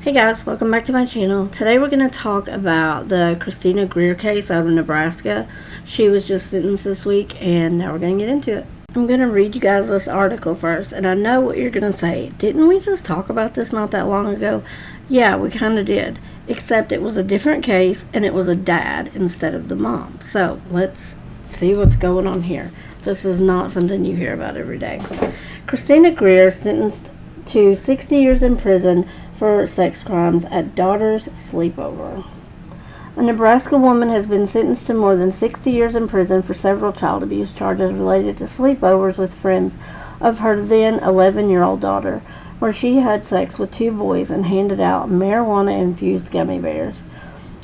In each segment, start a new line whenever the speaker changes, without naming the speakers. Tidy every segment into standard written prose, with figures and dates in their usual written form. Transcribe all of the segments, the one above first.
Hey guys, welcome back to my channel. Today we're going to talk about the Christina Greer case out of Nebraska. She was just sentenced this week and now we're going to get into it. I'm going to read you guys this article first, and I know what you're going to say. Didn't we just talk about this not that long ago? Yeah, we kind of did, except it was a different case and it was a dad instead of the mom. So let's see what's going on here. This is not something you hear about every day. Christina Greer sentenced to 60 years in prison for sex crimes at daughter's sleepover. A Nebraska woman has been sentenced to more than 60 years in prison for several child abuse charges related to sleepovers with friends of her then 11-year-old daughter, where she had sex with two boys and handed out marijuana-infused gummy bears.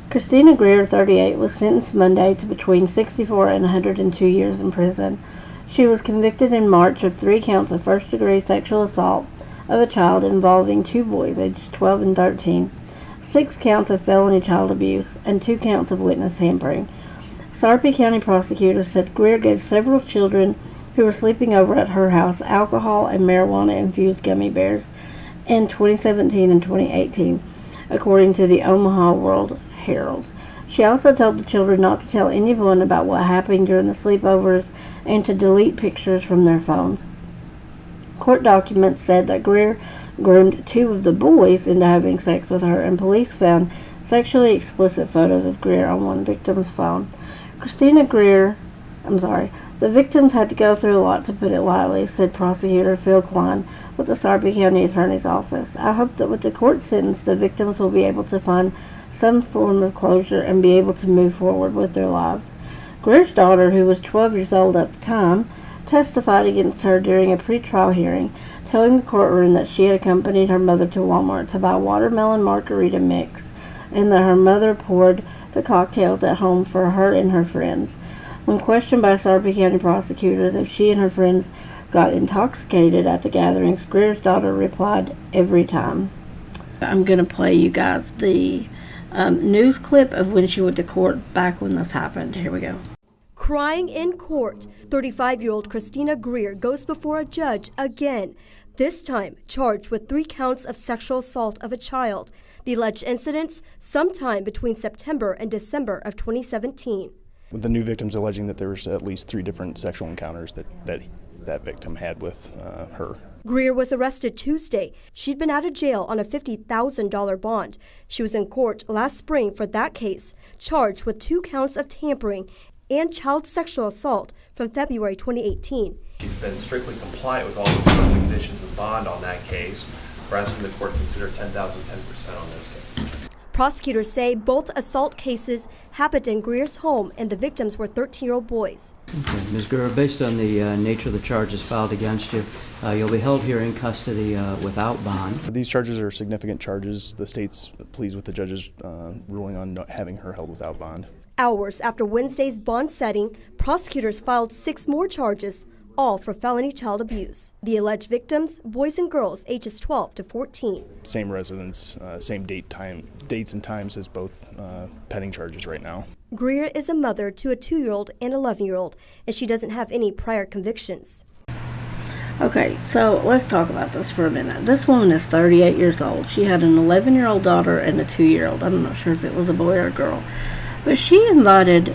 Christina Greer, 38, was sentenced Monday to between 64 and 102 years in prison. She was convicted in March of 3 counts of first-degree sexual assault of a child involving two boys aged 12 and 13, 6 counts of felony child abuse, and 2 counts of witness tampering. Sarpy County prosecutors said Greer gave several children who were sleeping over at her house alcohol and marijuana-infused gummy bears in 2017 and 2018, according to the Omaha World Herald. She also told the children not to tell anyone about what happened during the sleepovers and to delete pictures from their phones. Court documents said that Greer groomed 2 of the boys into having sex with her, and police found sexually explicit photos of Greer on one victim's phone. The victims had to go through a lot, to put it lightly, said prosecutor Phil Klein with the Sarpy County Attorney's Office. I hope that with the court sentence, the victims will be able to find some form of closure and be able to move forward with their lives. Greer's daughter, who was 12 years old at the time, testified against her during a pretrial hearing, telling the courtroom that she had accompanied her mother to Walmart to buy watermelon margarita mix, and that her mother poured the cocktails at home for her and her friends. When questioned by Sarpy County prosecutors if she and her friends got intoxicated at the gatherings, Greer's daughter replied, "Every time." I'm going to play you guys the news clip of when she went to court back when this happened. Here we go.
Crying in court, 35-year-old Christina Greer goes before a judge again, this time charged with 3 counts of sexual assault of a child. The alleged incidents sometime between September and December of 2017.
With the new victims alleging that there was at least 3 different sexual encounters that victim had with her.
Greer was arrested Tuesday. She'd been out of jail on a $50,000 bond. She was in court last spring for that case, charged with 2 counts of tampering and child sexual assault from February 2018.
She's been strictly compliant with all the terms and conditions of bond on that case. We're asking the court to consider 10% on this case.
Prosecutors say both assault cases happened in Greer's home and the victims were 13-year-old boys.
Okay. Ms. Greer, based on the nature of the charges filed against you, you'll be held here in custody without bond.
These charges are significant charges. The state's pleased with the judge's ruling on not having her held without bond.
Hours after Wednesday's bond setting, prosecutors filed 6 more charges, all for felony child abuse. The alleged victims, boys and girls ages 12 to 14.
Same residence, same dates and times as both pending charges right now.
Greer is a mother to a 2-year-old and 11-year-old, and she doesn't have any prior convictions.
Okay, so let's talk about this for a minute. This woman is 38 years old. She had an 11-year-old daughter and a 2-year-old. I'm not sure if it was a boy or a girl. But she invited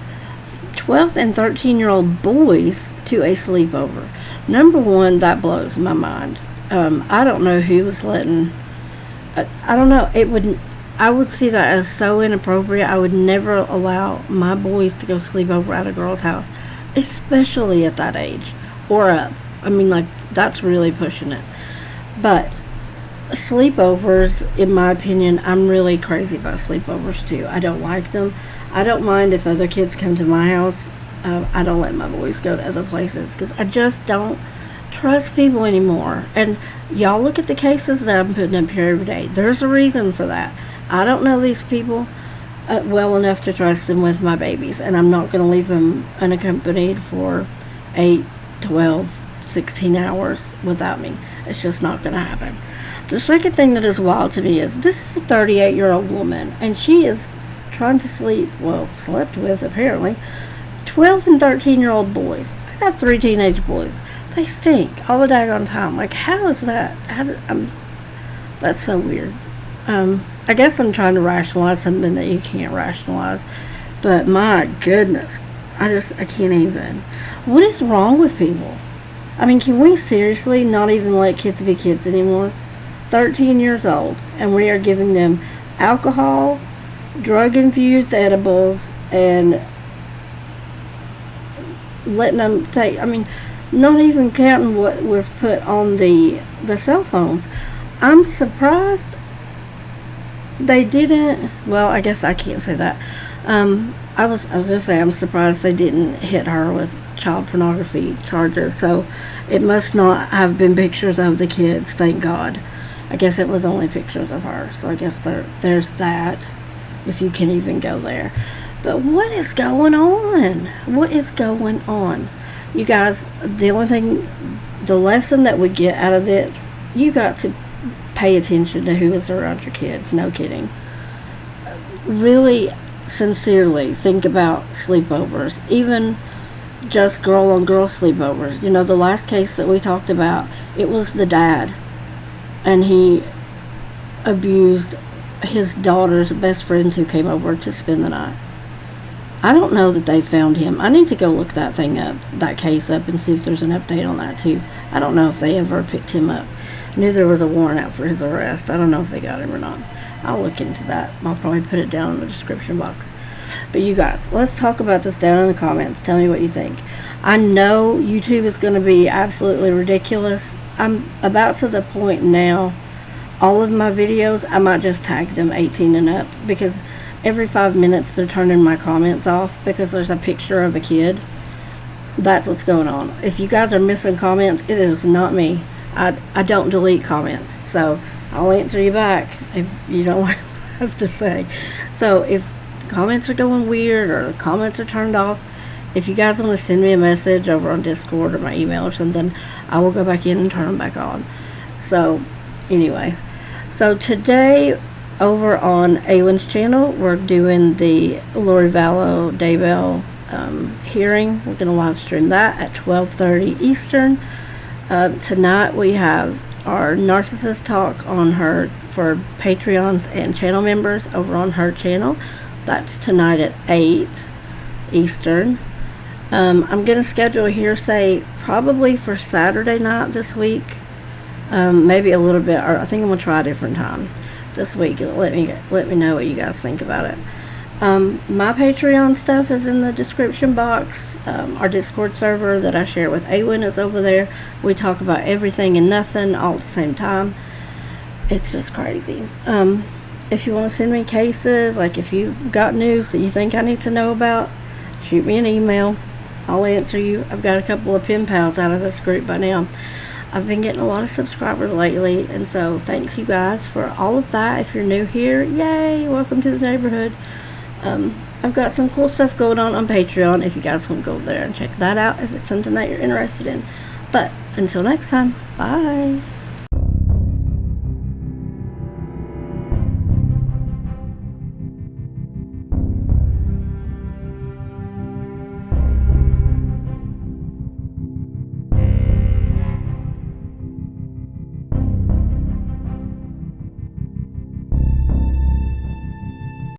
12 and 13-year-old boys to a sleepover. Number one, that blows my mind. I don't know who was letting... I don't know. I would see that as so inappropriate. I would never allow my boys to go sleep over at a girl's house, especially at that age or up. I mean, like, that's really pushing it. But sleepovers, in my opinion, I'm really crazy about sleepovers too. I don't like them. I don't mind if other kids come to my house. I don't let my boys go to other places because I just don't trust people anymore. And y'all look at the cases that I'm putting up here every day. There's a reason for that. I don't know these people well enough to trust them with my babies, and I'm not going to leave them unaccompanied for 8, 12, 16 hours without me. It's just not going to happen. The second thing that is wild to me is this is a 38-year-old woman, and she is trying to slept with, apparently, 12 and 13-year-old boys. I got 3 teenage boys. They stink all the daggone time. Like, how is that? That's so weird. I guess I'm trying to rationalize something that you can't rationalize. But my goodness, I can't even. What is wrong with people? I mean, can we seriously not even let kids be kids anymore? 13 years old, and we are giving them alcohol, drug-infused edibles, and letting them take, I mean, not even counting what was put on the cell phones. I'm surprised they didn't, well, I guess I can't say that. I was gonna say I'm surprised they didn't hit her with child pornography charges. So it must not have been pictures of the kids, thank God. I guess it was only pictures of her. So I guess there's that, if you can even go there. But what is going on? What is going on? You guys, the lesson that we get out of this, you got to pay attention to who is around your kids. No kidding. Really, sincerely think about sleepovers. Even just girl-on-girl sleepovers. You know, the last case that we talked about, it was the dad. And he abused his daughter's best friends who came over to spend the night. I don't know that they found him. I need to go look that thing up, that case up, and see if there's an update on that too. I don't know if they ever picked him up. I knew there was a warrant out for his arrest. I don't know if they got him or not. I'll look into that. I'll probably put it down in the description box. But you guys, let's talk about this down in the comments. Tell me what you think. I know YouTube is going to be absolutely ridiculous. I'm about to the point now, all of my videos, I might just tag them 18 and up, because every 5 minutes they're turning my comments off because there's a picture of a kid. That's what's going on. If you guys are missing comments, it is not me. I don't delete comments, so I'll answer you back if you don't have to say. So if comments are going weird or the comments are turned off, if you guys want to send me a message over on Discord or my email or something, I will go back in and turn them back on. So anyway, so today over on Aylin's channel, we're doing the Lori Vallow Daybell hearing. We're going to live stream that at 12:30 Eastern. Tonight we have our narcissist talk on her for Patreons and channel members over on her channel. That's tonight at 8 Eastern. I'm going to schedule a hearsay probably for Saturday night this week. Maybe a little bit, or I think I'm going to try a different time this week. Let me know what you guys think about it. My Patreon stuff is in the description box. Our Discord server that I share with Aylin is over there. We talk about everything and nothing all at the same time. It's just crazy. If you want to send me cases, like if you've got news that you think I need to know about, shoot me an email. I'll answer you. I've got a couple of pen pals out of this group by now. I've been getting a lot of subscribers lately, and so thanks you guys for all of that. If you're new here, yay, welcome to the neighborhood. I've got some cool stuff going on Patreon if you guys want to go there and check that out if it's something that you're interested in. But until next time, bye.